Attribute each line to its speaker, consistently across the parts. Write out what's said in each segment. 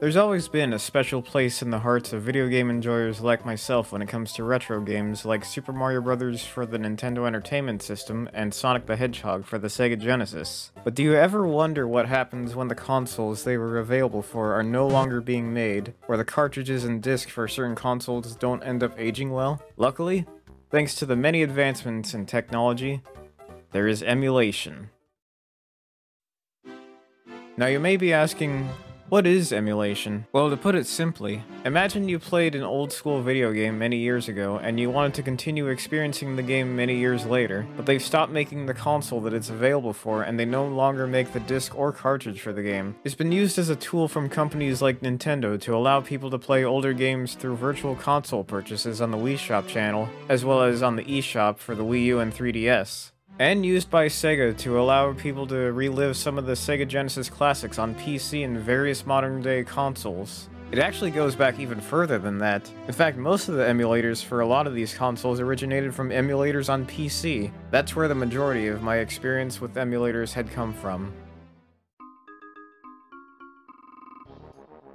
Speaker 1: There's always been a special place in the hearts of video game enjoyers like myself when it comes to retro games like Super Mario Bros. For the Nintendo Entertainment System and Sonic the Hedgehog for the Sega Genesis. But do you ever wonder what happens when the consoles they were available for are no longer being made, or the cartridges and discs for certain consoles don't end up aging well? Luckily, thanks to the many advancements in technology, there is emulation. Now you may be asking, what is emulation? Well, to put it simply, imagine you played an old school video game many years ago and you wanted to continue experiencing the game many years later, but they've stopped making the console that it's available for and they no longer make the disc or cartridge for the game. It's been used as a tool from companies like Nintendo to allow people to play older games through virtual console purchases on the Wii Shop channel, as well as on the eShop for the Wii U and 3DS. And used by Sega to allow people to relive some of the Sega Genesis classics on PC and various modern-day consoles. It actually goes back even further than that. In fact, most of the emulators for a lot of these consoles originated from emulators on PC. That's where the majority of my experience with emulators had come from.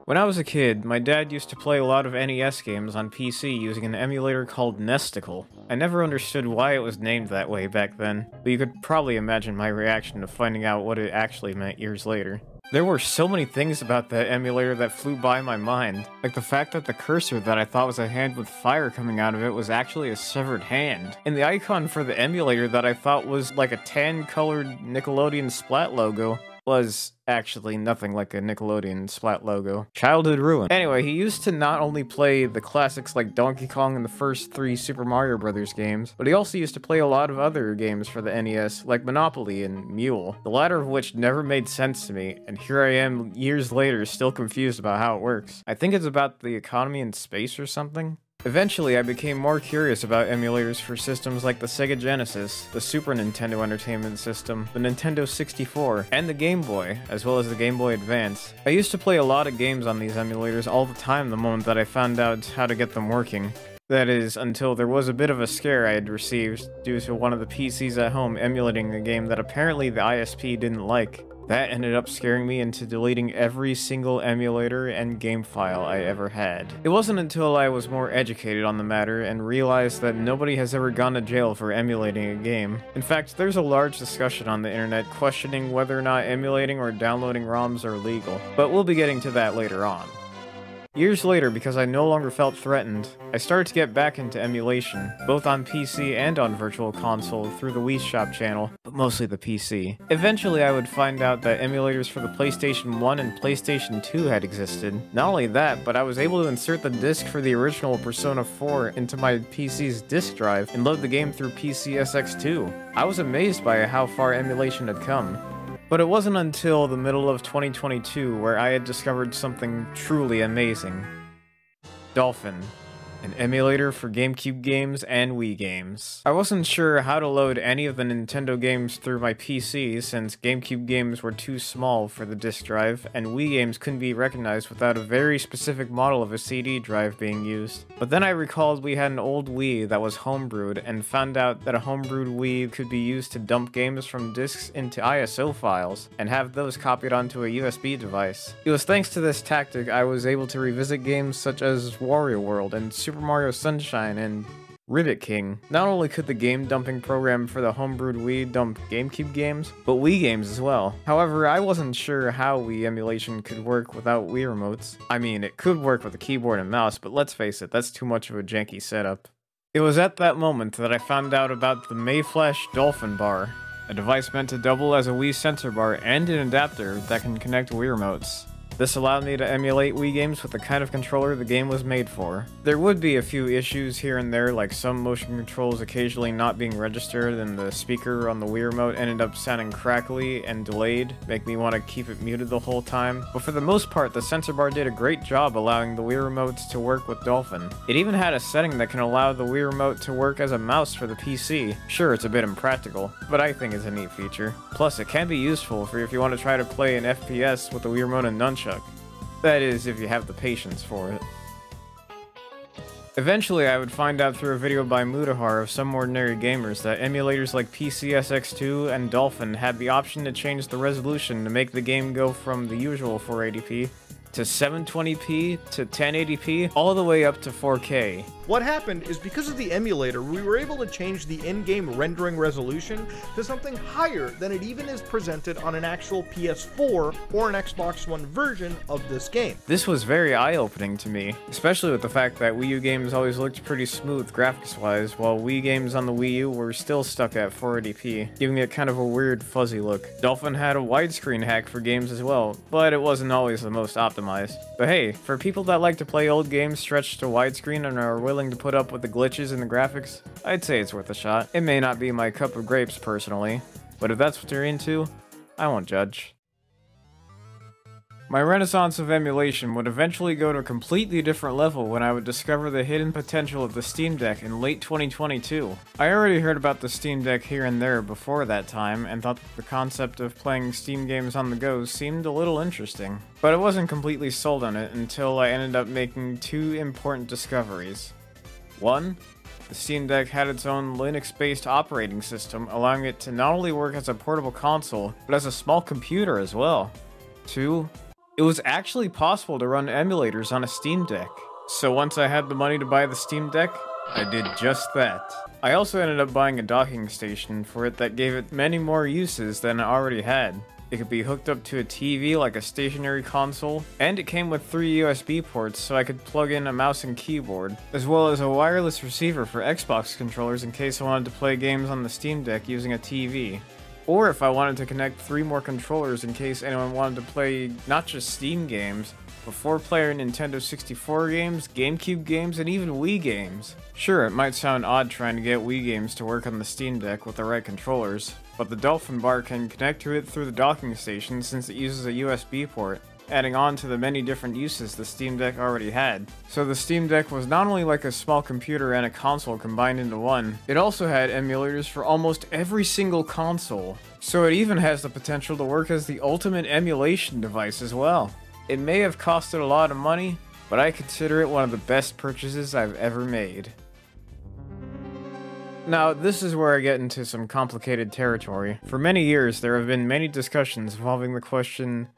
Speaker 1: When I was a kid, my dad used to play a lot of NES games on PC using an emulator called Nesticle. I never understood why it was named that way back then, but you could probably imagine my reaction to finding out what it actually meant years later. There were so many things about that emulator that flew by my mind, like the fact that the cursor that I thought was a hand with fire coming out of it was actually a severed hand, and the icon for the emulator that I thought was like a tan-colored Nickelodeon Splat logo was actually nothing like a Nickelodeon Splat logo. Childhood ruin. Anyway, he used to not only play the classics like Donkey Kong and the first 3 Super Mario Bros. Games, but he also used to play a lot of other games for the NES, like Monopoly and Mule, the latter of which never made sense to me, and here I am years later still confused about how it works. I think it's about the economy in space or something? Eventually, I became more curious about emulators for systems like the Sega Genesis, the Super Nintendo Entertainment System, the Nintendo 64, and the Game Boy, as well as the Game Boy Advance. I used to play a lot of games on these emulators all the time the moment that I found out how to get them working. That is, until there was a bit of a scare I had received due to one of the PCs at home emulating a game that apparently the ISP didn't like. That ended up scaring me into deleting every single emulator and game file I ever had. It wasn't until I was more educated on the matter and realized that nobody has ever gone to jail for emulating a game. In fact, there's a large discussion on the internet questioning whether or not emulating or downloading ROMs are legal, but we'll be getting to that later on. Years later, because I no longer felt threatened, I started to get back into emulation, both on PC and on Virtual Console through the Wii Shop channel, but mostly the PC. Eventually, I would find out that emulators for the PlayStation 1 and PlayStation 2 had existed. Not only that, but I was able to insert the disc for the original Persona 4 into my PC's disk drive and load the game through PCSX2. I was amazed by how far emulation had come. But it wasn't until the middle of 2022 where I had discovered something truly amazing. Dolphin, an emulator for GameCube games and Wii games. I wasn't sure how to load any of the Nintendo games through my PC since GameCube games were too small for the disk drive, and Wii games couldn't be recognized without a very specific model of a CD drive being used. But then I recalled we had an old Wii that was homebrewed, and found out that a homebrewed Wii could be used to dump games from disks into ISO files, and have those copied onto a USB device. It was thanks to this tactic I was able to revisit games such as Wario World and Super Mario Sunshine and Ribbit King. Not only could the game dumping program for the homebrewed Wii dump GameCube games, but Wii games as well. However, I wasn't sure how Wii emulation could work without Wii remotes. I mean, it could work with a keyboard and mouse, but let's face it, that's too much of a janky setup. It was at that moment that I found out about the Mayflash Dolphin Bar, a device meant to double as a Wii sensor bar and an adapter that can connect Wii remotes. This allowed me to emulate Wii games with the kind of controller the game was made for. There would be a few issues here and there, like some motion controls occasionally not being registered and the speaker on the Wii remote ended up sounding crackly and delayed, make me want to keep it muted the whole time. But for the most part, the sensor bar did a great job allowing the Wii remotes to work with Dolphin. It even had a setting that can allow the Wii remote to work as a mouse for the PC. Sure, it's a bit impractical, but I think it's a neat feature. Plus, it can be useful for if you want to try to play an FPS with the Wii remote and nunchuck. That is, if you have the patience for it. Eventually, I would find out through a video by Mudahar of Some Ordinary Gamers that emulators like PCSX2 and Dolphin had the option to change the resolution to make the game go from the usual 480p to 720p to 1080p, all the way up to 4K.
Speaker 2: What happened is because of the emulator, we were able to change the in-game rendering resolution to something higher than it even is presented on an actual PS4 or an Xbox One version of this game.
Speaker 1: This was very eye-opening to me, especially with the fact that Wii U games always looked pretty smooth graphics-wise, while Wii games on the Wii U were still stuck at 480p, giving it kind of a weird fuzzy look. Dolphin had a widescreen hack for games as well, but it wasn't always the most optimized. But hey, for people that like to play old games stretched to widescreen and are willing to put up with the glitches in the graphics, I'd say it's worth a shot. It may not be my cup of grapes personally, but if that's what you're into, I won't judge. My renaissance of emulation would eventually go to a completely different level when I would discover the hidden potential of the Steam Deck in late 2022. I already heard about the Steam Deck here and there before that time and thought that the concept of playing Steam games on the go seemed a little interesting. But I wasn't completely sold on it until I ended up making two important discoveries. One, the Steam Deck had its own Linux-based operating system, allowing it to not only work as a portable console, but as a small computer as well. Two, it was actually possible to run emulators on a Steam Deck. So once I had the money to buy the Steam Deck, I did just that. I also ended up buying a docking station for it that gave it many more uses than it already had. It could be hooked up to a TV like a stationary console, and it came with 3 USB ports so I could plug in a mouse and keyboard, as well as a wireless receiver for Xbox controllers in case I wanted to play games on the Steam Deck using a TV. Or if I wanted to connect 3 more controllers in case anyone wanted to play not just Steam games, but 4-player Nintendo 64 games, GameCube games, and even Wii games. Sure, it might sound odd trying to get Wii games to work on the Steam Deck with the right controllers, but the Dolphin Bar can connect to it through the docking station since it uses a USB port, adding on to the many different uses the Steam Deck already had. So the Steam Deck was not only like a small computer and a console combined into one, it also had emulators for almost every single console. So it even has the potential to work as the ultimate emulation device as well. It may have costed a lot of money, but I consider it one of the best purchases I've ever made. Now, this is where I get into some complicated territory. For many years, there have been many discussions involving the question,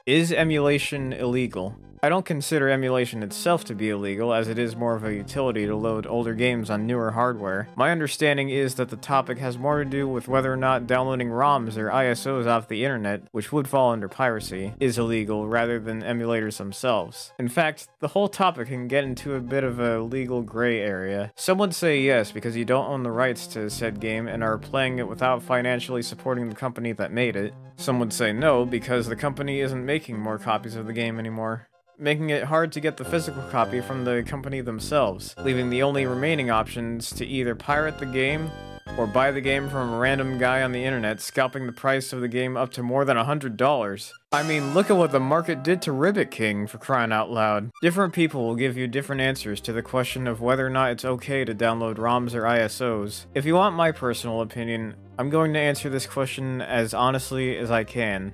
Speaker 1: is emulation illegal? I don't consider emulation itself to be illegal, as it is more of a utility to load older games on newer hardware. My understanding is that the topic has more to do with whether or not downloading ROMs or ISOs off the internet, which would fall under piracy, is illegal rather than emulators themselves. In fact, the whole topic can get into a bit of a legal gray area. Some would say yes because you don't own the rights to said game and are playing it without financially supporting the company that made it. Some would say no because the company isn't making more copies of the game anymore, making it hard to get the physical copy from the company themselves, leaving the only remaining options to either pirate the game or buy the game from a random guy on the internet, scalping the price of the game up to more than $100. I mean, look at what the market did to Ribbit King, for crying out loud. Different people will give you different answers to the question of whether or not it's okay to download ROMs or ISOs. If you want my personal opinion, I'm going to answer this question as honestly as I can.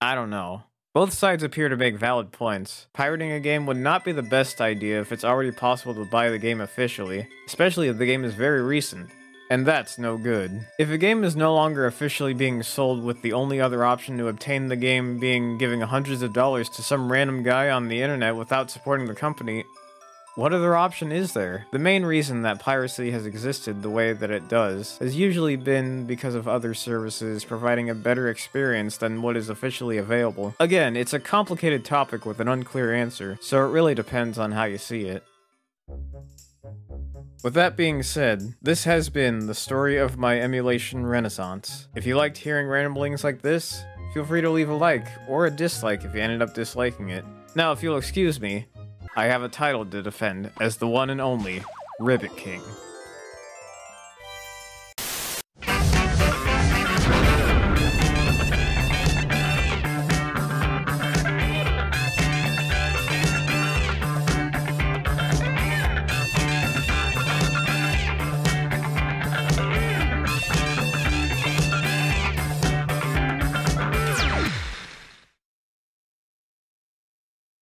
Speaker 1: I don't know. Both sides appear to make valid points. Pirating a game would not be the best idea if it's already possible to buy the game officially, especially if the game is very recent. And that's no good. If a game is no longer officially being sold with the only other option to obtain the game being giving hundreds of dollars to some random guy on the internet without supporting the company, what other option is there? The main reason that piracy has existed the way that it does has usually been because of other services providing a better experience than what is officially available. Again, it's a complicated topic with an unclear answer, so it really depends on how you see it. With that being said, this has been the story of my emulation renaissance. If you liked hearing ramblings like this, feel free to leave a like, or a dislike if you ended up disliking it. Now, if you'll excuse me, I have a title to defend as the one and only Ribbit King.